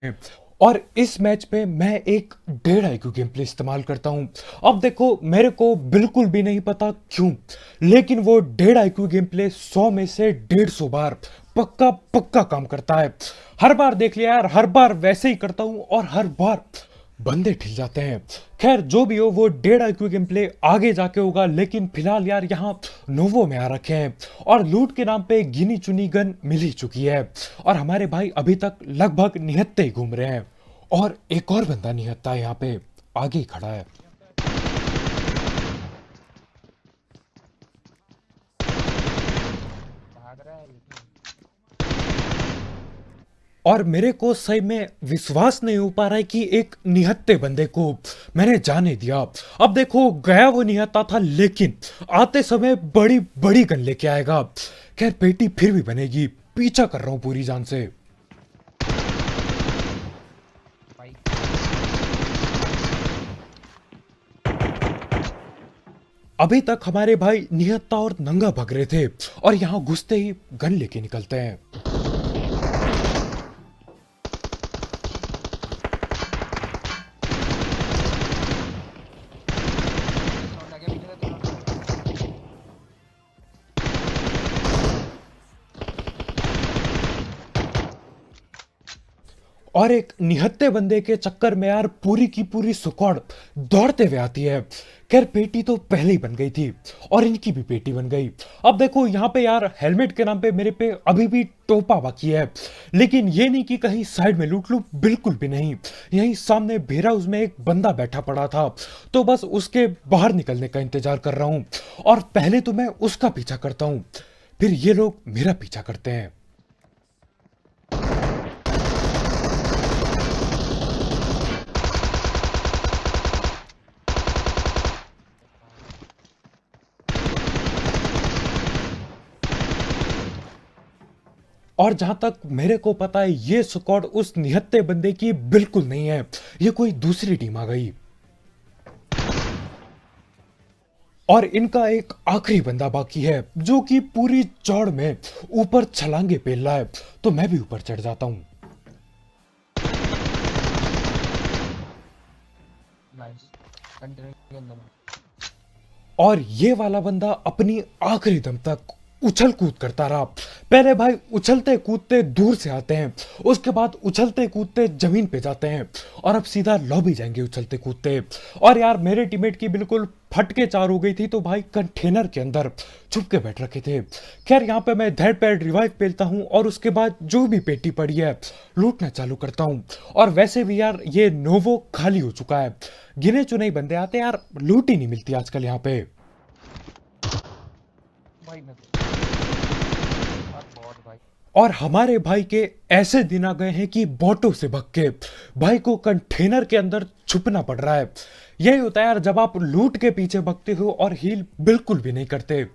हैं। और इस मैच में मैं एक 1.5 IQ गेम प्ले इस्तेमाल करता हूं। अब देखो मेरे को बिल्कुल भी नहीं पता क्यों, लेकिन वो 1.5 IQ गेम प्ले 100 में से 150 बार पक्का पक्का काम करता है। हर बार देख लिया यार, हर बार वैसे ही करता हूं और हर बार बंदे ठिल जाते हैं। खैर जो भी हो, वो 1.5 IQ गेम प्ले आगे जाके होगा, लेकिन फिलहाल यार यहाँ नोवो में आ रखे हैं और लूट के नाम पे गिनी चुनी गन मिल ही चुकी है और हमारे भाई अभी तक लगभग निहत्ते ही घूम रहे हैं और एक और बंदा निहत्ता यहाँ पे आगे ही खड़ा है। भाग रहा है लेकिन। और मेरे को सही में विश्वास नहीं हो पा रहा है कि एक निहत्ते बंदे को मैंने जाने दिया। अब देखो गया वो निहत्ता था, लेकिन आते समय बड़ी बड़ी गन लेके आएगा। खैर पेटी फिर भी बनेगी, पीछा कर रहा हूं पूरी जान से। भाई अभी तक हमारे भाई निहत्ता और नंगा भग रहे थे और यहां घुसते ही गन लेके निकलते हैं। साउंड आ गया पीछे से थोड़ा। और एक निहत्ते बंदे के चक्कर में यार पूरी की पूरी स्क्वाड दौड़ते हुए आती है। खैर पेटी तो पहले ही बन गई थी और इनकी भी पेटी बन गई। अब देखो यहाँ पे यार हेलमेट के नाम पे मेरे पे अभी भी टोपा बाकी है, लेकिन ये नहीं कि कहीं साइड में लूट लूं, बिल्कुल भी नहीं। यहीं सामने भेरा उसमें एक बंदा बैठा पड़ा था, तो बस उसके बाहर निकलने का इंतजार कर रहा हूं और पहले तो मैं उसका पीछा करता हूं, फिर ये लोग मेरा पीछा करते हैं। और जहां तक मेरे को पता है ये स्क्वाड उस निहत्ते बंदे की बिल्कुल नहीं है, ये कोई दूसरी टीम आ गई। और इनका एक आखिरी बंदा बाकी है जो कि पूरी चौड़ में ऊपर छलांगे पेल रहा है, तो मैं भी ऊपर चढ़ जाता हूं। नाइस कंटेनर के अंदर। और ये वाला बंदा अपनी आखिरी दम तक उछल कूद करता रहा। पहले भाई उछलते कूदते दूर से आते हैं, उसके बाद उछलते कूदते जमीन पे जाते हैं और अब सीधा लॉबी जाएंगे उछलते कूदते। और यार मेरे टीममेट की बिल्कुल फटके चार हो गई थी, तो भाई कंटेनर के अंदर छुप के बैठ रखे थे। खैर यहाँ पे मैं धैर पैर रिवाइव पेलता हूँ और उसके बाद जो भी पेटी पड़ी है लूटना चालू करता हूँ। और वैसे भी यार ये नोवो खाली हो चुका है, गिने चुने ही बंदे आते हैं यार, लूट ही नहीं मिलती आजकल यहाँ पे। भाई मैं और बहुत भाई। और हमारे भाई के ऐसे दिन आ गए हैं कि बोटों से भग के भाई को कंटेनर के अंदर छुपना पड़ रहा है। यही होता है यार जब आप लूट के पीछे भगते हो और हील बिल्कुल भी नहीं करते।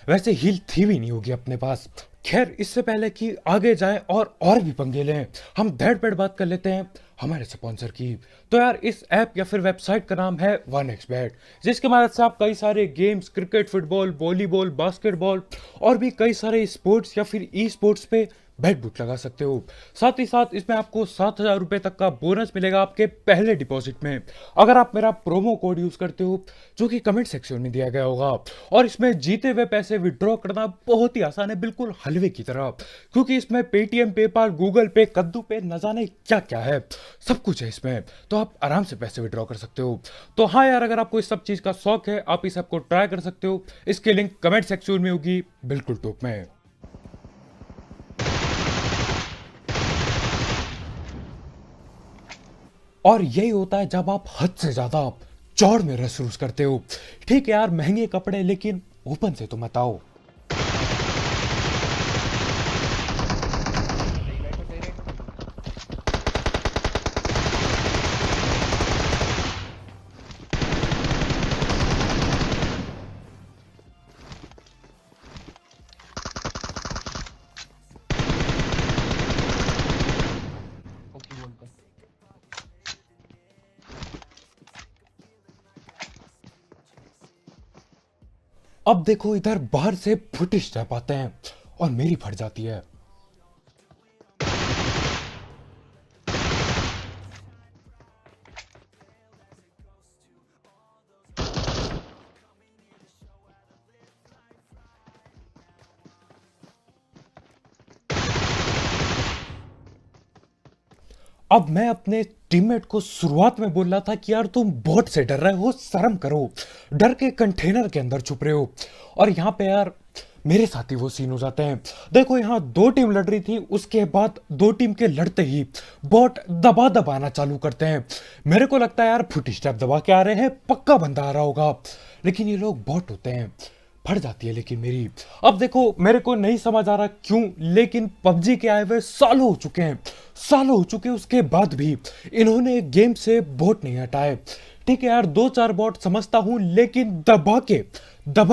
वैसे हील थी भी नहीं होगी अपने पास। खैर इससे पहले कि आगे जाएं और भी पंगे लें, हम धड़ पेड़ बात कर लेते हैं हमारे स्पॉन्सर की। तो यार इस ऐप या फिर वेबसाइट का नाम है 1xBet, जिसकी मदद से आप कई सारे games, cricket, football, volleyball, basketball और भी कई सारे स्पोर्ट्स या फिर ई स्पोर्ट्स पे बैट बुक लगा सकते हो। साथ ही साथ इसमें आपको 7,000 रुपए तक का बोनस मिलेगा आपके पहले डिपॉजिट में, अगर आप मेरा प्रोमो कोड यूज करते हो, जो कि कमेंट सेक्शन में दिया गया होगा। और इसमें जीते हुए पैसे विड्रॉ करना बहुत ही आसान है, बिल्कुल हलवे की तरह, क्योंकि इसमें पेटीएम, पेपाल, गूगल पे, कद्दू पे, न जाने क्या क्या है, सब कुछ है इसमें। तो आप आराम से पैसे विड्रॉ कर सकते हो। तो हाँ यार, अगर आपको इस सब चीज का शौक है, आप इस ऐप को ट्राई कर सकते हो। इसकी लिंक कमेंट सेक्शन में होगी, बिल्कुल टॉप में। और यही होता है जब आप हद से ज्यादा चौड़ में रस रूस करते हो। ठीक है यार, महंगे कपड़े, लेकिन ओपन से तो मत आओ। सही बैठो तेरे। ओके बोलते हैं। अब देखो इधर बाहर से फुटेज स्टेप आते हैं और मेरी फट जाती है। अब मैं अपने टीममेट को शुरुआत में बोल रहा था कि यार तुम बॉट से डर रहे हो, शर्म करो, डर के कंटेनर के अंदर छुप रहे हो। और यहाँ पे यार मेरे साथ ही वो सीन हो जाते हैं। देखो यहाँ दो टीम लड़ रही थी, उसके बाद दो टीम के लड़ते ही बॉट दबा दबाना चालू करते हैं। मेरे को लगता है यार फुट स्टेप दबा के आ रहे हैं, पक्का बंदा आ रहा होगा, लेकिन ये लोग बॉट होते हैं। फट जाती है लेकिन मेरी। अब देखो मेरे को नहीं समझ आ रहा क्यों, लेकिन पबजी के आए हुए सालों हो चुके हैं, सालों हो चुके हैं, उसके बाद भी इन्होंने गेम से बॉट नहीं हटाए। ठीक है यार, दो चार बॉट समझता हूं, लेकिन दबा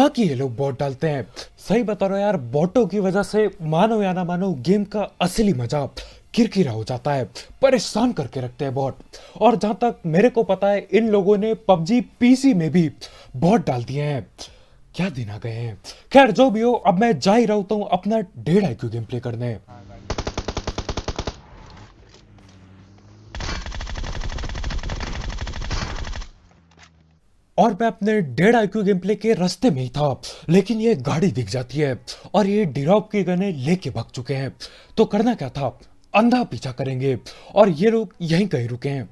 के ये लोग बॉट डालते हैं। सही बता रहा हूं यार, बॉटों की वजह से मानो या ना मानो गेम का असली मजा किरकिरा हो जाता है, परेशान करके रखते हैं बॉट। और जहां तक मेरे को पता है, इन लोगों ने पबजी पीसी में भी बॉट डाल दिए हैं। क्या दिन आ गए हैं। खैर जो भी हो, अब मैं जा ही रहता हूँ अपना 1.5 IQ गेम प्ले करने। हाँ गाड़ी। और मैं अपने 1.5 IQ गेम प्ले के रास्ते में ही था, लेकिन ये गाड़ी दिख जाती है और ये डिरॉप की गने लेके भाग चुके हैं। तो करना क्या था, अंधा पीछा करेंगे, और ये लोग यहीं कहीं रुके हैं,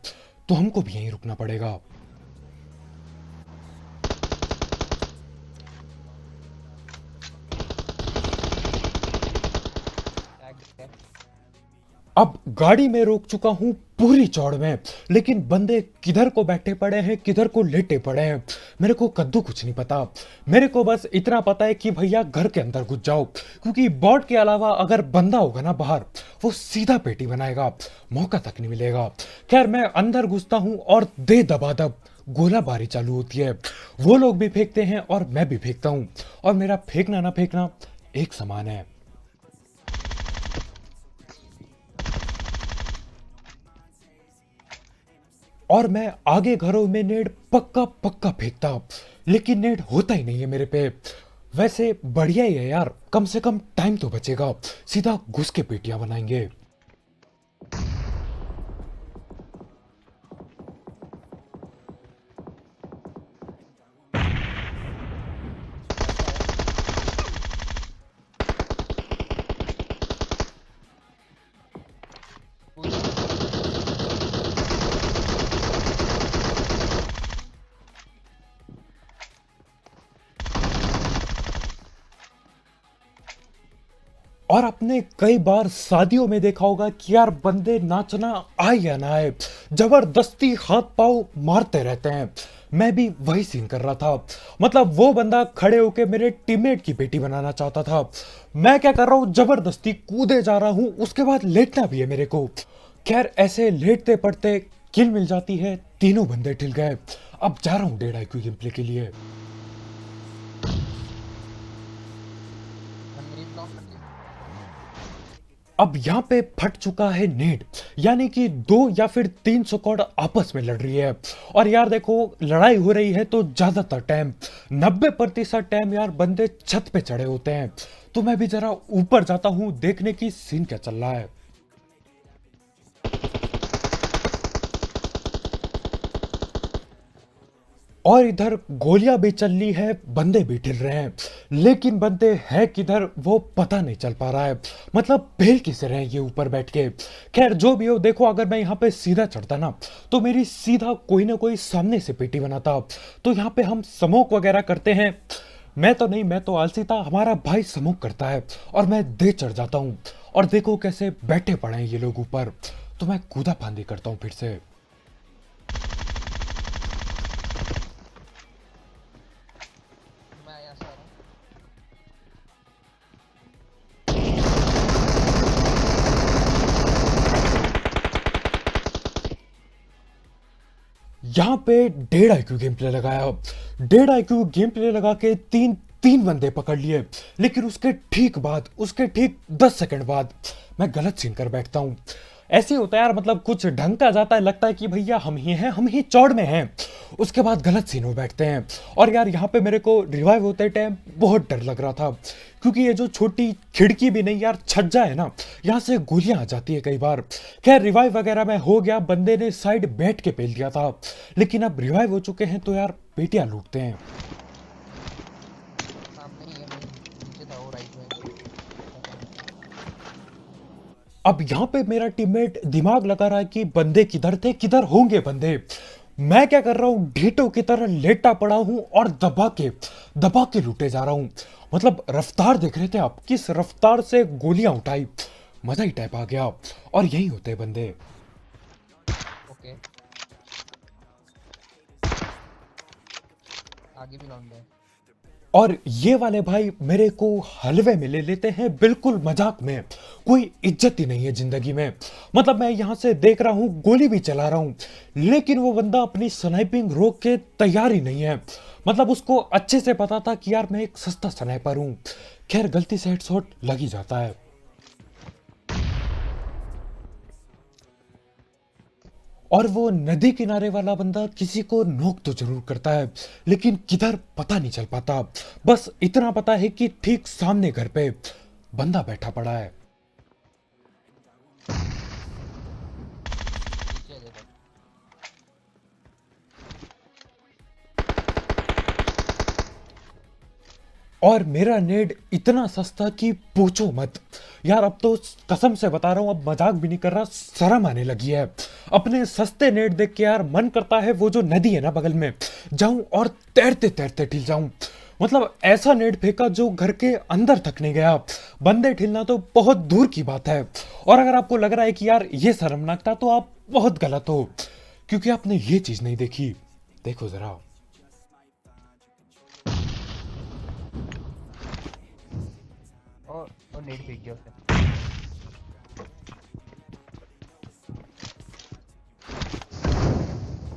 तो हमको भी यहीं रुकना पड़ेगा। टैग है। अब गाड़ी में रोक चुका हूं पूरी चौड़ में, लेकिन बंदे किधर को बैठे पड़े हैं, किधर को लेटे पड़े हैं, मेरे को कद्दू कुछ नहीं पता। मेरे को बस इतना पता है कि भैया घर के अंदर घुस जाओ, क्योंकि बॉट के अलावा अगर बंदा होगा ना बाहर, वो सीधा पेटी बनाएगा, मौका तक नहीं मिलेगा। खैर मैं अंदर घुसता हूं और दे दबादब गोलाबारी चालू होती है। वो लोग भी फेंकते हैं और मैं भी फेंकता हूं, और मेरा फेंकना ना फेंकना एक समान है। और मैं आगे घरों में नेड पक्का पक्का फेंकता, लेकिन नेड होता ही नहीं है मेरे पे। वैसे बढ़िया ही है यार, कम से कम टाइम तो बचेगा, सीधा घुस के पेटियां बनाएंगे। और आपने कई बार शादियों में देखा होगा कि यार बंदे नाचना आए या ना आए, जबरदस्ती हाथ पांव मारते रहते हैं। मैं भी वही सीन कर रहा था, मतलब वो बंदा खड़े होके मेरे टीममेट की बेटी बनाना चाहता था, मैं क्या कर रहा हूँ, जबरदस्ती कूदे जा रहा हूँ, उसके बाद लेटना भी है मेरे को। खैर ऐसे लेटते पड़ते किल मिल जाती है, तीनों बंदे ठिल गए। अब जा रहा हूँ 1.5 IQ गेम प्ले के लिए। हमने ब्लॉक कर दिया। अब यहाँ पे फट चुका है नेट, यानी कि 2 या फिर 3 स्क्वाड आपस में लड़ रही है। और यार देखो लड़ाई हो रही है तो ज्यादातर टाइम 90% टाइम यार बंदे छत पे चढ़े होते हैं। तो मैं भी जरा ऊपर जाता हूँ देखने की सीन क्या चल रहा है। और इधर गोलियां भी चल रही है, बंदे भी ठिल रहे हैं, लेकिन बंदे है किधर वो पता नहीं चल पा रहा है, मतलब भेल किसे रहे हैं ये ऊपर बैठ के। खैर जो भी हो, देखो अगर मैं यहाँ पे सीधा चढ़ता ना, तो मेरी सीधा कोई ना कोई सामने से पेटी बनाता। तो यहाँ पे हम स्मोक वगैरह करते हैं, मैं तो नहीं, मैं तो आलसी था, हमारा भाई स्मोक करता है और मैं दे चढ़ जाता हूँ। और देखो कैसे बैठे पड़े हैं ये लोग ऊपर, तो मैं कूदा फांदी करता हूँ फिर से। मैं यहाँ से आ रहा हूँ। यहाँ पे 1.5 IQ गेम प्ले लगाया, 1.5 IQ गेम प्ले लगा के तीन तीन बंदे पकड़ लिए, लेकिन उसके ठीक 10 सेकंड बाद मैं गलत सीन कर बैठता हूँ। ऐसे ही होता है यार, मतलब कुछ ढंग का जाता है, लगता है कि भैया हम ही चौड़ में हैं, उसके बाद गलत सीन हो बैठते हैं। और यार यहाँ पे मेरे को रिवाइव होते टाइम बहुत डर लग रहा था, क्योंकि ये जो छोटी खिड़की भी नहीं यार, छज्जा है ना, यहाँ से गोलियां आ जाती है कई बार। खैर रिवाइव वगैरह में हो गया, बंदे ने साइड बैठ के पेल दिया था, लेकिन अब रिवाइव हो चुके हैं तो यार पेटियां लूटते हैं। सामने ही है, नीचे था वो राइट में। अब यहाँ पे मेरा टीममेट दिमाग लगा रहा है कि बंदे किधर थे, किधर होंगे बंदे। मैं क्या कर रहा हूँ, ढीटो की तरह लेटा पड़ा हूँ और दबा के लूटे जा रहा हूँ। मतलब रफ्तार देख रहे थे आप, किस रफ्तार से गोलियां उठाई, मजा ही टाइप आ गया। और यही होते हैं बंदे। ओके, आगे भी राउंड है। और ये वाले भाई मेरे को हलवे में ले लेते हैं, बिल्कुल मजाक में। कोई इज्जत ही नहीं है जिंदगी में। मतलब मैं यहां से देख रहा हूं, गोली भी चला रहा हूं, लेकिन वो बंदा अपनी स्नाइपिंग रोक के तैयार ही नहीं है। मतलब उसको अच्छे से पता था कि यार मैं एक सस्ता स्नाइपर हूं। खैर गलती से हेडशॉट लग ही जाता है। और वो नदी किनारे वाला बंदा किसी को नोक तो जरूर करता है, लेकिन किधर पता नहीं चल पाता। बस इतना पता है कि ठीक सामने घर पे बंदा बैठा पड़ा है। पीछे देखो। और मेरा नेड इतना सस्ता कि पूछो मत। यार अब तो कसम से बता रहा हूं, अब मजाक भी नहीं कर रहा, शर्म आने लगी है। अपने सस्ते नेट देख के यार मन करता है वो जो नदी है ना बगल में, जाऊं और तैरते तैरते ठिल जाऊं। मतलब ऐसा नेट फेंका जो घर के अंदर तक नहीं गया। बंदे ठिलना तो बहुत दूर की बात है। और अगर आपको लग रहा है कि यार ये शर्मनाक था, तो आप बहुत गलत हो, क्योंकि आपने ये चीज नहीं देखी। देखो जरा। और नेट फेंक दिया उसने।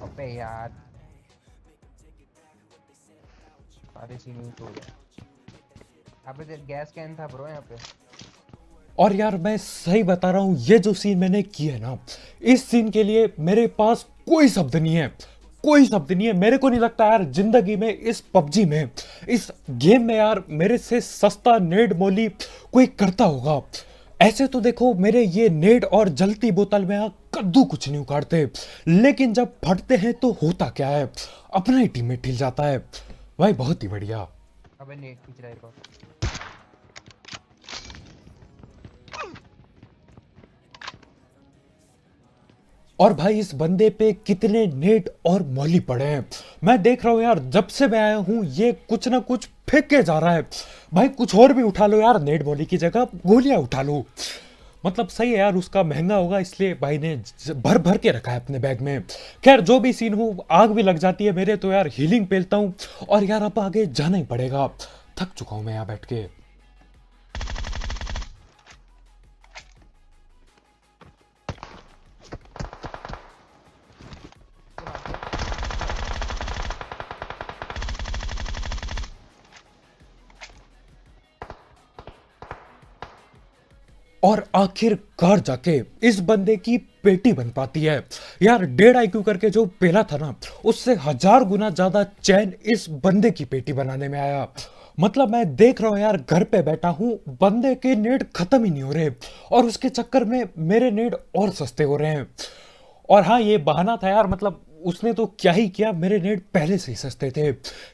अबे यार, सारे सीन यूज हो गए। यहाँ पे गैस कैन था ब्रो यहाँ पे। और यार मैं सही बता रहा हूं, ये जो सीन मैंने किया है ना, इस सीन के लिए मेरे पास कोई शब्द नहीं है। कोई शब्द नहीं है। मेरे को नहीं लगता यार जिंदगी में, इस पबजी में, इस गेम में यार मेरे से सस्ता नेड मोली कोई करता होगा। ऐसे तो देखो मेरे ये नेड और जलती बोतल में यहाँ कद्दू कुछ नहीं उखाड़ते, लेकिन जब फटते हैं तो होता क्या है, अपना ही टीम में ठिल जाता है। भाई बहुत ही बढ़िया। अबे नेट खींच रहा है एक और। और भाई इस बंदे पे कितने नेट और मौली पड़े हैं। मैं देख रहा हूं यार, जब से मैं आया हूं ये कुछ ना कुछ फेंक के जा रहा है। भाई कुछ और भी उठा लो यार, नेट मौली की जगह गोलियां उठा लो। मतलब सही है यार, उसका महंगा होगा इसलिए भाई ने भर भर के रखा है अपने बैग में। खैर जो भी सीन हो, आग भी लग जाती है मेरे तो यार हीलिंग पेलता हूँ। और यार अब आगे जाना ही पड़ेगा, थक चुका हूं मैं यहाँ बैठ के। और आखिरकार जाके इस बंदे की पेटी बन पाती है। यार 1.5 IQ करके जो पेला था ना, उससे 1000 गुना ज्यादा चैन इस बंदे की पेटी बनाने में आया। मतलब मैं देख रहा हूं यार, घर पे बैठा हूं, बंदे के नेट खत्म ही नहीं हो रहे, और उसके चक्कर में मेरे नेट और सस्ते हो रहे हैं। और हाँ ये बहाना था यार, मतलब उसने तो क्या ही किया, मेरे नेट पहले से ही सस्ते थे।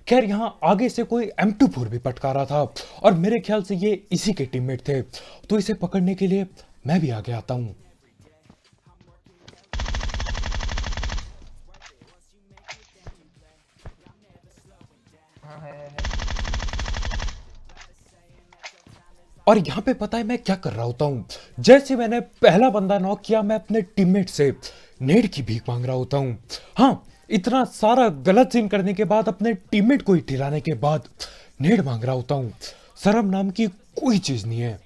खैर यहाँ आगे से कोई M24 भी पटका रहा था, और मेरे ख्याल से ये इसी के टीममेट थे, तो इसे पकड़ने के लिए मैं भी आगे आता हूँ। हाँ है। और यहाँ पे पता है मैं क्या कर रहा होता हूँ, जैसे मैंने पहला बंदा नॉक किया, मैं अपने टीममेट से नेड की भीख मांग रहा होता हूँ। हाँ, इतना सारा गलत सीन करने के बाद, अपने टीममेट को ही ठिलाने के बाद नेड मांग रहा होता हूँ। शर्म नाम की कोई चीज नहीं है।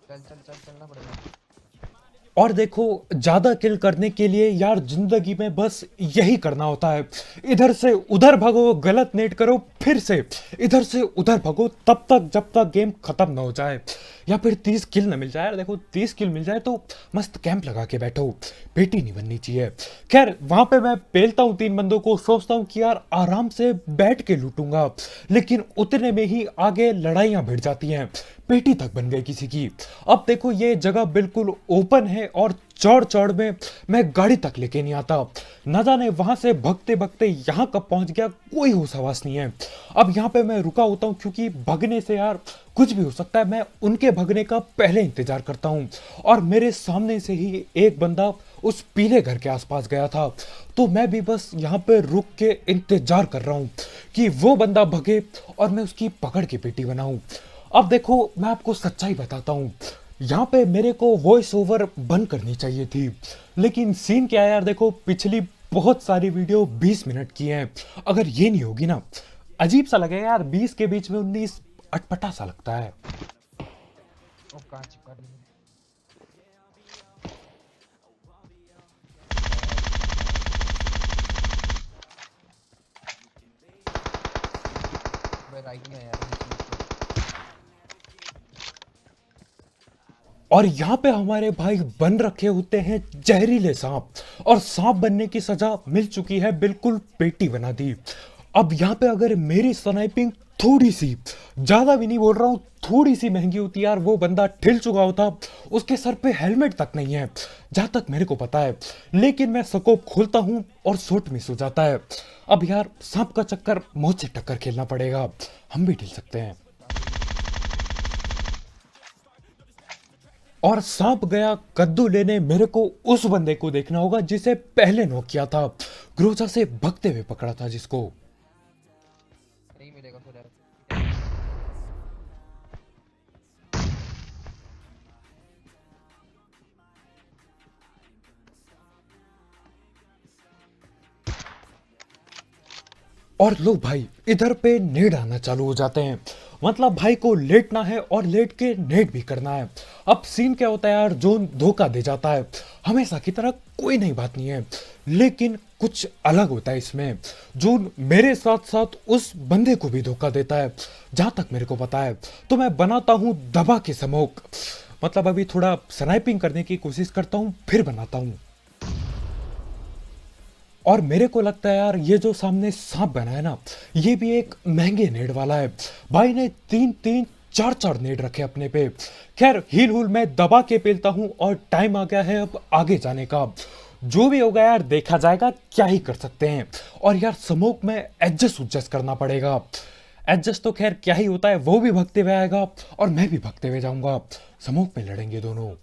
चल चल चल, चलना पड़ेगा। और देखो ज्यादा किल करने के लिए यार जिंदगी में बस यही करना होता है, इधर से उधर भागो, गलत नेट करो, फिर से इधर से उधर भागो, तब तक जब तक गेम खत्म ना हो जाए, या फिर 30 किल ना मिल जाए। यार देखो 30 किल मिल जाए तो मस्त कैंप लगा के बैठो, पेटी नहीं बननी चाहिए। खैर वहां पे मैं पेलता हूँ 3 बंदों को, सोचता हूँ कि यार आराम से बैठ के लूटूंगा, लेकिन उतने में ही आगे लड़ाइयां भिड़ जाती हैं, पेटी तक बन गई किसी की। अब देखो ये जगह बिल्कुल ओपन है और चौड़ चौड़ में मैं गाड़ी तक लेके नहीं आता। न जाने वहां से भगते भगते यहाँ कब पहुंच गया, कोई होश हवास नहीं है। अब यहाँ पे मैं रुका होता हूँ क्योंकि भगने से यार कुछ भी हो सकता है। मैं उनके भगने का पहले इंतजार करता हूँ और मेरे सामने से ही एक बंदा उस पीले घर के आसपास गया था, तो मैं भी बस यहाँ पे रुक के इंतजार कर रहा हूँ कि वो बंदा भगे और मैं उसकी पकड़ की पेटी बनाऊं। अब देखो मैं आपको सच्चाई बताता हूँ, यहाँ पे मेरे को वॉइस ओवर बंद करनी चाहिए थी, लेकिन सीन क्या है यार, देखो पिछली बहुत सारी वीडियो 20 मिनट की हैं। अगर ये नहीं होगी ना, अजीब सा लगेगा यार, 20 के बीच में 19 अटपटा सा लगता है। ओ कहाँ चिपका दी मैंने? भाई राइट में है यार, बीच में। और यहाँ पे हमारे भाई बन रखे होते हैं जहरीले सांप, और सांप बनने की सजा मिल चुकी है, बिल्कुल पेटी बना दी। अब यहाँ पे अगर मेरी स्नाइपिंग थोड़ी सी, ज्यादा भी नहीं बोल रहा हूँ, थोड़ी सी महंगी होती यार, वो बंदा ठिल चुका होता। उसके सर पे हेलमेट तक नहीं है जहां तक मेरे को पता है, लेकिन मैं स्कोप खोलता हूँ और शॉट मिस हो जाता है। अब यार सांप का चक्कर मौत से टक्कर खेलना पड़ेगा, हम भी ढिल सकते हैं। और सांप गया कद्दू लेने, मेरे को उस बंदे को देखना होगा जिसे पहले नॉक किया था, ग्रोजा से भगते हुए पकड़ा था जिसको। नहीं मिलेगा फिर यार। और लो भाई इधर पे नेड आना चालू हो जाते हैं, मतलब भाई को लेटना है और लेट के नेड भी करना है। अब सीन क्या होता है यार, जोन धोखा दे जाता है, हमेशा की तरह कोई नई बात नहीं है, लेकिन कुछ अलग होता है इसमें। जोन मेरे साथ साथ उस बंदे को भी धोखा देता है जहां तक मेरे को पता है। तो मैं बनाता हूं दबा के स्मोक, मतलब अभी थोड़ा स्नाइपिंग करने की कोशिश करता हूं फिर बनाता हूं। और मेरे को लगता है यार ये जो सामने सांप बना है ना, ये भी एक महंगे नेड वाला है। भाई ने 3-3 4-4 नेड रखे अपने पे। खैर हील हुल मैं दबा के पेलता हूं और टाइम आ गया है अब आगे जाने का। जो भी होगा यार देखा जाएगा, क्या ही कर सकते हैं। और यार स्मोक में एडजस्ट उडजस्ट करना पड़ेगा। एडजस्ट तो खैर क्या ही होता है, वो भी भगते हुए आएगा और मैं भी भगते हुए जाऊंगा, स्मोक में लड़ेंगे दोनों।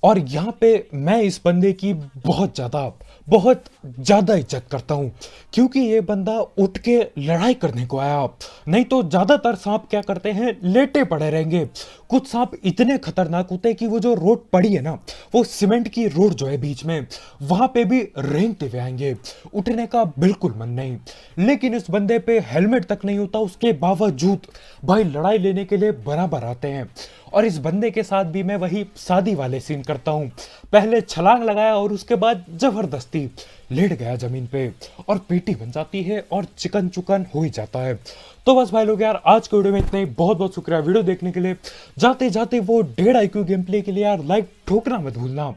और यहाँ पे मैं इस बंदे की बहुत ज्यादा इज्जत करता हूँ, क्योंकि ये बंदा उठ के लड़ाई करने को आया। नहीं तो ज्यादातर सांप क्या करते हैं, लेटे पड़े रहेंगे। कुछ सांप इतने खतरनाक होते हैं कि वो जो रोड पड़ी है ना, वो सीमेंट की रोड जो है बीच में, वहां पे भी रेंगते हुए आएंगे, उठने का बिल्कुल मन नहीं। लेकिन इस बंदे पे हेलमेट तक नहीं होता, उसके बावजूद भाई लड़ाई लेने के लिए बराबर आते हैं। और इस बंदे के साथ भी मैं वही शादी वाले सीन करता हूँ, पहले छलांग लगाया और उसके बाद जबरदस्ती लेट गया जमीन पे और पेटी बन जाती है और चिकन चुकन हो ही जाता है। तो बस भाई लोग यार आज के वीडियो में इतना ही, बहुत बहुत शुक्रिया वीडियो देखने के लिए। जाते जाते वो 1.5 IQ गेम प्ले के लिए यार लाइक ठोकना मत भूलना।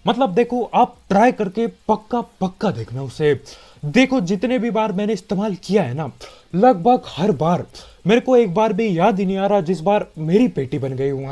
मतलब देखो आप ट्राई करके पक्का पक्का देखना उसे। देखो जितने भी बार मैंने इस्तेमाल किया है ना, लगभग हर बार मेरे को एक बार भी याद ही नहीं आ रहा जिस बार मेरी पेटी बन गई वहां